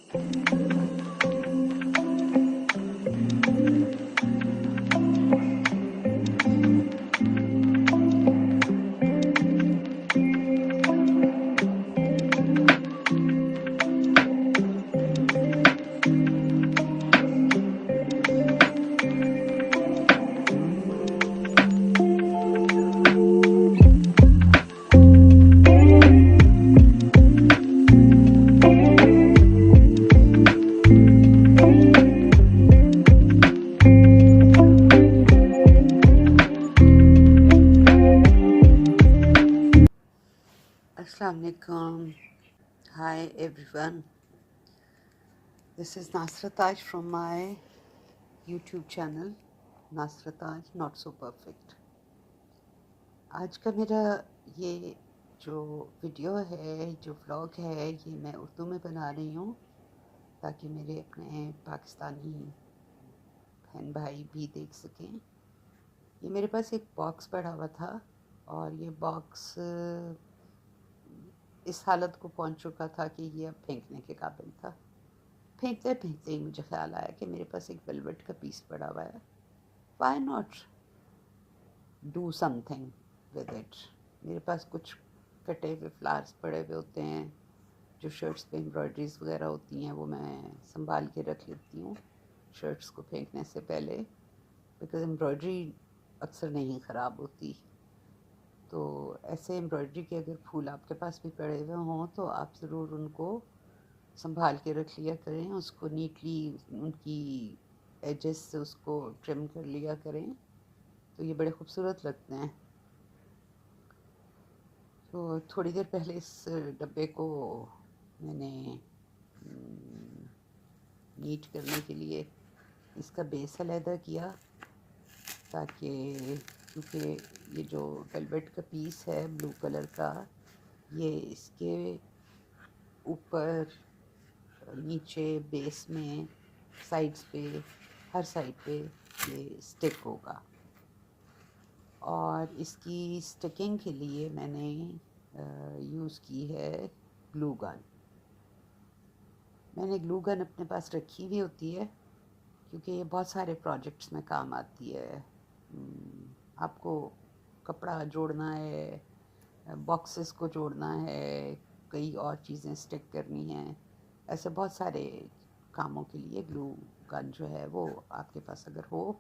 Assalamu alaikum. Hi everyone. This is Nasra Taj from my YouTube channel Nasra Taj Not So Perfect. आज का मेरा ये जो video है, जो व्लॉग है, ये मैं उर्दू में बना रही हूँ ताकि मेरे अपने पाकिस्तानी बहन भाई भी देख सकें। ये मेरे पास एक बॉक्स पड़ा हुआ था और ये बॉक्स इस हालत को पहुंच चुका था कि ये अब फेंकने के काबिल था। फेंकते फेंकते ही मुझे ख्याल आया कि मेरे पास एक वेलवेट का पीस पड़ा हुआ है, why not do something with it. मेरे पास कुछ कटे हुए फ्लावर्स पड़े हुए होते हैं, जो शर्ट्स पे एम्ब्रॉयडरीज वगैरह होती हैं, वो मैं संभाल के रख लेती हूँ शर्ट्स को फेंकने से पहले, बिकॉज एम्ब्रॉयडरी अक्सर नहीं ख़राब होती। तो ऐसे एम्ब्रॉयडरी के अगर फूल आपके पास भी पड़े हुए हों तो आप ज़रूर उनको संभाल के रख लिया करें, उसको नीटली उनकी एजेस से उसको ट्रिम कर लिया करें, तो ये बड़े खूबसूरत लगते हैं। तो थोड़ी देर पहले इस डब्बे को मैंने नीट करने के लिए इसका बेस अलहदा किया, ताकि क्योंकि ये जो वेलवेट का पीस है ब्लू कलर का, ये इसके ऊपर नीचे बेस में साइड्स पे हर साइड पे ये स्टिक होगा। और इसकी स्टिकिंग के लिए मैंने यूज़ की है ग्लू गन। मैंने ग्लू गन अपने पास रखी हुई होती है क्योंकि ये बहुत सारे प्रोजेक्ट्स में काम आती है। आपको कपड़ा जोड़ना है, बॉक्सेस को जोड़ना है, कई और चीज़ें स्टिक करनी हैं, ऐसे बहुत सारे कामों के लिए ग्लू गन जो है वो आपके पास अगर हो,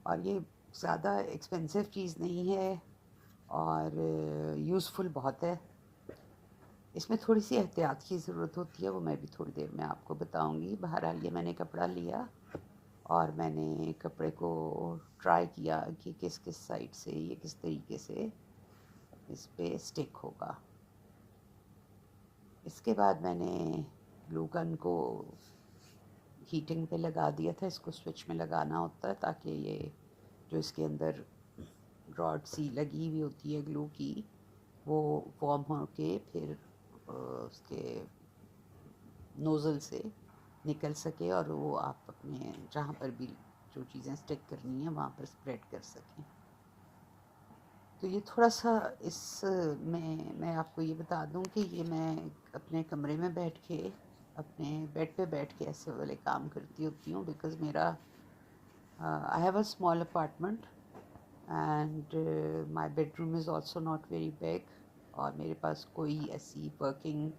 और ये ज़्यादा एक्सपेंसिव चीज़ नहीं है और यूज़फुल बहुत है। इसमें थोड़ी सी एहतियात की ज़रूरत होती है, वो मैं भी थोड़ी देर में आपको बताऊंगी। बहरहाल ये मैंने कपड़ा लिया और मैंने कपड़े को ट्राई किया कि किस किस साइड से ये किस तरीके से इस पे स्टिक होगा। इसके बाद मैंने ग्लू गन को हीटिंग पे लगा दिया था। इसको स्विच में लगाना होता है ताकि ये जो इसके अंदर रॉड सी लगी हुई होती है ग्लू की, वो वार्म होके फिर उसके नोज़ल से निकल सके और वो आप अपने जहाँ पर भी जो चीज़ें स्टिक करनी है वहाँ पर स्प्रेड कर सकें। तो ये थोड़ा सा इस में मैं आपको ये बता दूं कि ये मैं अपने कमरे में बैठ के अपने बेड पे बैठ के ऐसे वाले काम करती होती हूँ, बिकॉज़ मेरा I have a small apartment and my bedroom is also not very big, और मेरे पास कोई ऐसी वर्किंग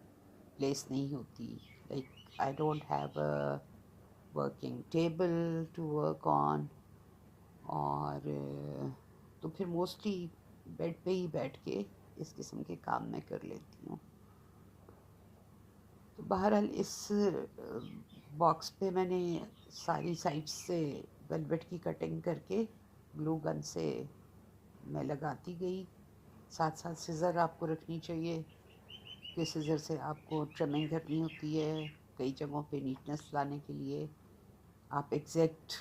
प्लेस नहीं होती। Like I don't have a working table to work on, और तो फिर मोस्टली बेड पे ही बैठ के इस किस्म के काम मैं कर लेती हूँ। तो बहरहाल इस बॉक्स पे मैंने सारी साइड्स से वेलवेट की कटिंग करके ग्लू गन से मैं लगाती गई। साथ साथ सिज़र आपको रखनी चाहिए कि सिज़र से आपको ट्रिमिंग करनी होती है कई जगहों पे नीटनेस लाने के लिए। आप एग्जैक्ट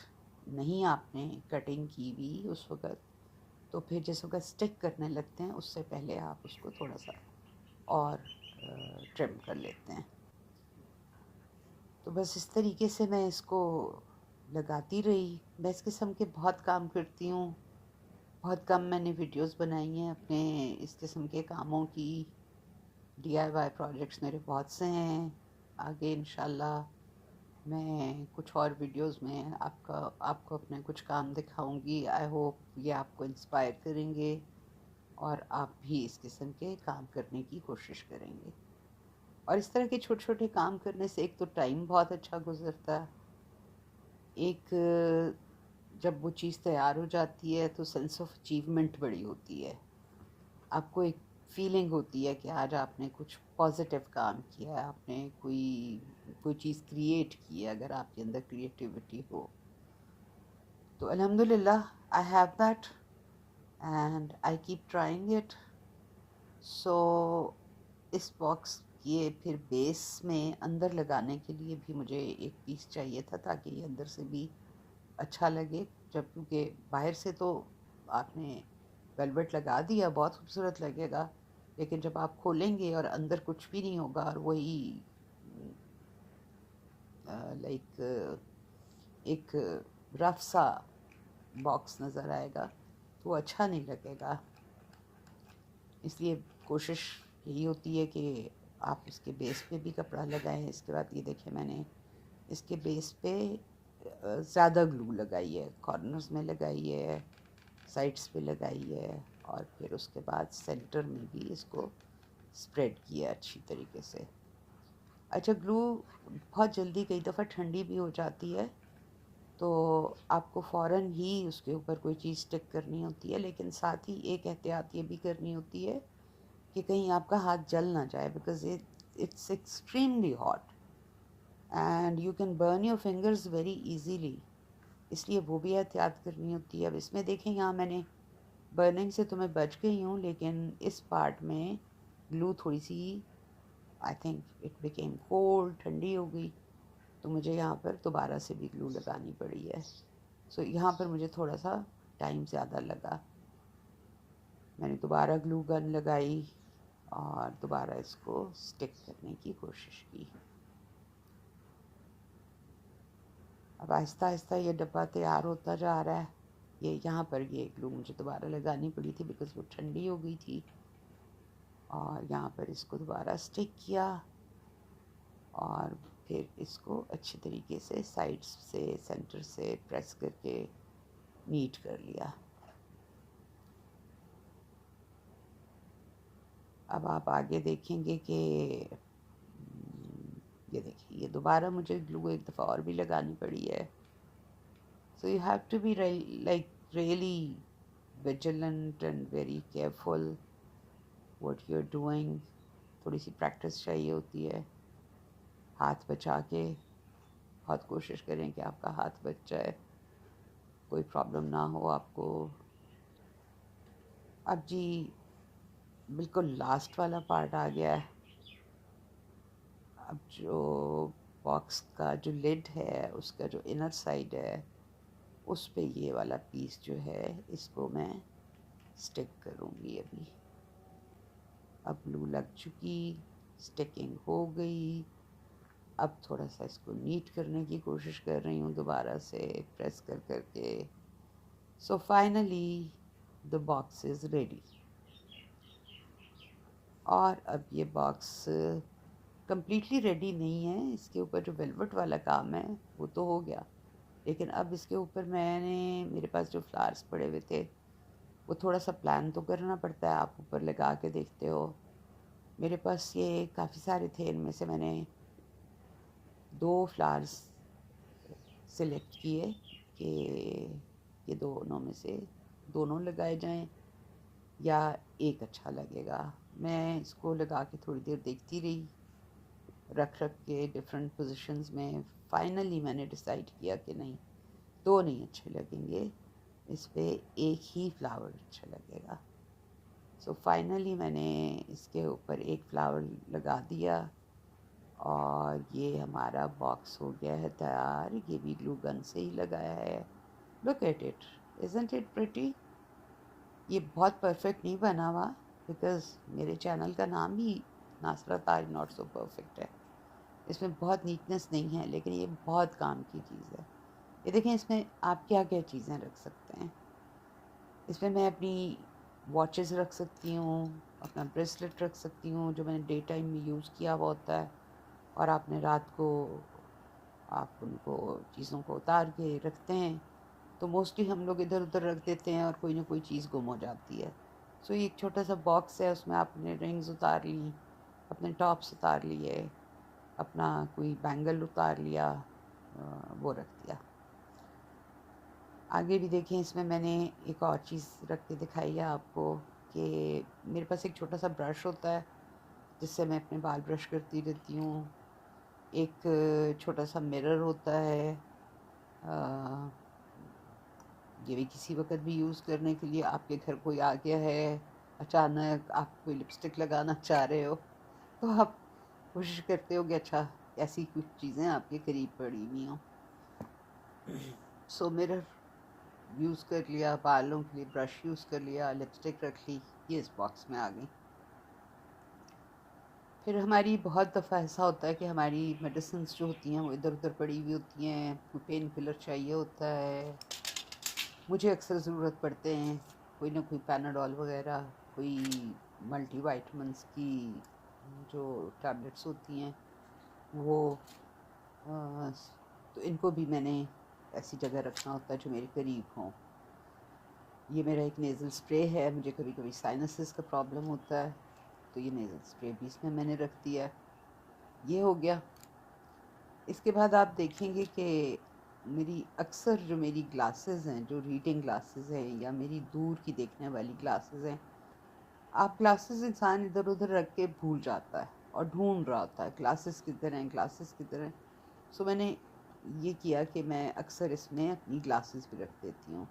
नहीं आपने कटिंग की भी उस वक़्त, तो फिर जिस वक्त स्टिक करने लगते हैं उससे पहले आप उसको थोड़ा सा और ट्रिम कर लेते हैं। तो बस इस तरीके से मैं इसको लगाती रही। मैं इस किस्म के बहुत काम करती हूँ, बहुत कम मैंने वीडियोस बनाई हैं अपने इस किस्म के कामों की। DIY प्रोजेक्ट्स मेरे बहुत से हैं, आगे इंशाल्लाह मैं कुछ और वीडियोस में आपको अपने कुछ काम दिखाऊंगी। आई होप ये आपको इंस्पायर करेंगे और आप भी इस किस्म के काम करने की कोशिश करेंगे। और इस तरह के छोटे छोटे काम करने से एक तो टाइम बहुत अच्छा गुजरता है, एक जब वो चीज़ तैयार हो जाती है तो सेंस ऑफ अचीवमेंट बड़ी होती है। आपको एक फीलिंग होती है कि आज आपने कुछ पॉजिटिव काम किया है, आपने कोई चीज़ क्रिएट की है, अगर आपके अंदर क्रिएटिविटी हो तो अल्हम्दुलिल्लाह I have that and I keep trying it. So इस बॉक्स ये फिर बेस में अंदर लगाने के लिए भी मुझे एक पीस चाहिए था ताकि ये अंदर से भी अच्छा लगे, जब क्योंकि बाहर से तो आपने वेलवेट लगा दिया बहुत खूबसूरत लगेगा, लेकिन जब आप खोलेंगे और अंदर कुछ भी नहीं होगा और वही लाइक एक रफ सा बॉक्स नज़र आएगा तो वो अच्छा नहीं लगेगा। इसलिए कोशिश यही होती है कि आप इसके बेस पे भी कपड़ा लगाएं। इसके बाद ये देखें मैंने इसके बेस पे ज़्यादा ग्लू लगाई है, कॉर्नर्स में लगाई है, साइड्स पे लगाई है और फिर उसके बाद सेंटर में भी इसको स्प्रेड किया अच्छी तरीके से। अच्छा, ग्लू बहुत जल्दी कई दफ़ा ठंडी भी हो जाती है तो आपको फ़ौरन ही उसके ऊपर कोई चीज़ स्टिक करनी होती है, लेकिन साथ ही एक एहतियात ये भी करनी होती है कि कहीं आपका हाथ जल ना जाए, because it's extremely hot and you can burn your fingers very easily, इसलिए वो भी एहतियात करनी होती है। अब इसमें देखें, यहाँ मैंने बर्निंग से तो मैं बच गई हूँ, लेकिन इस पार्ट में ग्लू थोड़ी सी I think it became cold, ठंडी हो गई, तो मुझे यहाँ पर दोबारा से भी ग्लू लगानी पड़ी है। सो यहाँ पर मुझे थोड़ा सा टाइम ज़्यादा लगा। मैंने दोबारा ग्लू गन लगाई और दोबारा इसको स्टिक करने की कोशिश की। अब आहिस्ता आहिस्ता ये डब्बा तैयार होता जा रहा है। ये यहाँ पर ये ग्लू मुझे दोबारा लगानी पड़ी थी बिकॉज़ वो ठंडी हो गई थी, और यहाँ पर इसको दोबारा स्टिक किया और फिर इसको अच्छी तरीके से साइड्स से सेंटर से प्रेस करके नीट कर लिया। अब आप आगे देखेंगे कि ये देखिए ये दोबारा मुझे ग्लू एक दफ़ा और भी लगानी पड़ी है। So you have to be like really vigilant and very careful what you are doing. थोड़ी सी प्रैक्टिस चाहिए होती है। हाथ बचा के बहुत कोशिश करें कि आपका हाथ बच जाए, कोई प्रॉब्लम ना हो आपको। अब जी बिल्कुल लास्ट वाला पार्ट आ गया है। अब जो बॉक्स का जो लिड है उसका जो इनर साइड है उस पे ये वाला पीस जो है इसको मैं स्टिक करूँगी। अभी अब ग्लू लग चुकी, स्टिकिंग हो गई। अब थोड़ा सा इसको नीट करने की कोशिश कर रही हूँ दोबारा से प्रेस कर करके। So finally the box is ready. और अब ये बॉक्स कम्प्लीटली रेडी नहीं है, इसके ऊपर जो वेलवेट वाला काम है वो तो हो गया, लेकिन अब इसके ऊपर मेरे पास जो फ्लावर्स पड़े हुए थे वो थोड़ा सा प्लान तो करना पड़ता है। आप ऊपर लगा के देखते हो, मेरे पास ये काफ़ी सारे थे, इनमें से मैंने 2 फ्लावर्स सिलेक्ट किए कि ये दोनों में से दोनों लगाए जाएं या एक अच्छा लगेगा। मैं इसको लगा के थोड़ी देर देखती रही, रख के डिफरेंट पोजीशंस में। फाइनली मैंने डिसाइड किया कि नहीं, 2 नहीं अच्छे लगेंगे, इस पे एक ही फ्लावर अच्छा लगेगा। सो फाइनली मैंने इसके ऊपर एक फ्लावर लगा दिया और ये हमारा बॉक्स हो गया है तैयार। ये भी ग्लू गन से ही लगाया है। Look at it, isn't it pretty. ये बहुत परफेक्ट नहीं बना हुआ बिकॉज़ मेरे चैनल का नाम ही नासरा ताज नॉट सो परफेक्ट है। इसमें बहुत नीटनेस नहीं है, लेकिन ये बहुत काम की चीज़ है। ये देखें, इसमें आप क्या क्या चीज़ें रख सकते हैं। इसमें मैं अपनी वॉचेस रख सकती हूँ, अपना ब्रेसलेट रख सकती हूँ जो मैंने डे टाइम में यूज़ किया हुआ होता है, और आपने रात को आप उनको चीज़ों को उतार के रखते हैं, तो मोस्टली हम लोग इधर उधर रख देते हैं और कोई ना कोई चीज़ गुम हो जाती है। सो ये एक छोटा सा बॉक्स है, उसमें आपने रिंग्स उतार ली, अपने टॉप्स उतार लिए, अपना कोई बैंगल उतार लिया, वो रख दिया। आगे भी देखें, इसमें मैंने एक और चीज़ रख के दिखाई है आपको कि मेरे पास एक छोटा सा ब्रश होता है जिससे मैं अपने बाल ब्रश करती रहती हूँ। एक छोटा सा मिरर होता है, ये भी किसी वक्त भी यूज़ करने के लिए। आपके घर कोई आ गया है, अचानक आप कोई लिपस्टिक लगाना चाह रहे हो, तो आप कोशिश करते हो कि अच्छा ऐसी कुछ चीज़ें आपके करीब पड़ी हुई हों। सो मिरर यूज़ कर लिया, बालों के लिए ब्रश यूज़ कर लिया, लिपस्टिक रख ली, ये इस बॉक्स में आ गई। फिर हमारी बहुत दफ़ा ऐसा होता है कि हमारी मेडिसिन्स जो होती हैं वो इधर उधर पड़ी हुई होती हैं, कोई पेन किलर चाहिए होता है, मुझे अक्सर ज़रूरत पड़ते हैं कोई ना कोई पैनाडोल वगैरह, कोई मल्टी वाइटमिन्स की जो टैबलेट्स होती हैं वो, तो इनको भी मैंने ऐसी जगह रखना होता है जो मेरे करीब हों। ये मेरा एक नेज़ल स्प्रे है, मुझे कभी कभी साइनसेस का प्रॉब्लम होता है, तो ये नेज़ल स्प्रे भी इसमें मैंने रख दिया। ये हो गया। इसके बाद आप देखेंगे कि मेरी अक्सर जो मेरी ग्लासेस हैं, जो रीडिंग ग्लासेस हैं या मेरी दूर की देखने वाली ग्लासेस हैं, आप ग्लासेस इंसान इधर उधर रख के भूल जाता है और ढूंढ रहा होता है ग्लासेस किधर हैं, ग्लासेस किधर हैं। सो मैंने ये किया कि मैं अक्सर इसमें अपनी ग्लासेस भी रख देती हूँ।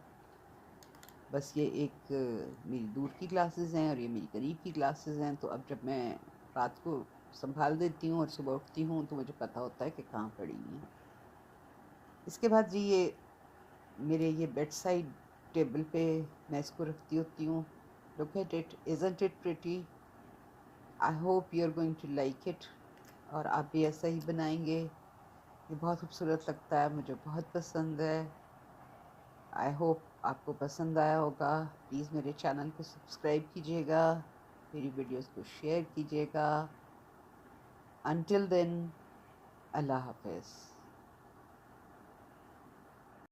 बस ये एक मेरी दूर की ग्लासेस हैं और ये मेरी करीब की ग्लासेस हैं, तो अब जब मैं रात को संभाल देती हूँ और सुबह उठती हूँ तो मुझे पता होता है कि कहाँ पड़ी हुई हैं। इसके बाद जी ये मेरे ये बेड साइड टेबल पे मैं इसको रखती होती हूँ। Look at it, isn't it pretty? I hope you are going to like it, और आप भी ऐसा ही बनाएंगे। ये बहुत खूबसूरत लगता है, मुझे बहुत पसंद है। आई होप आपको पसंद आया होगा। प्लीज़ मेरे चैनल को सब्सक्राइब कीजिएगा, मेरी वीडियोस को शेयर कीजिएगा। Until then, Allah Hafiz.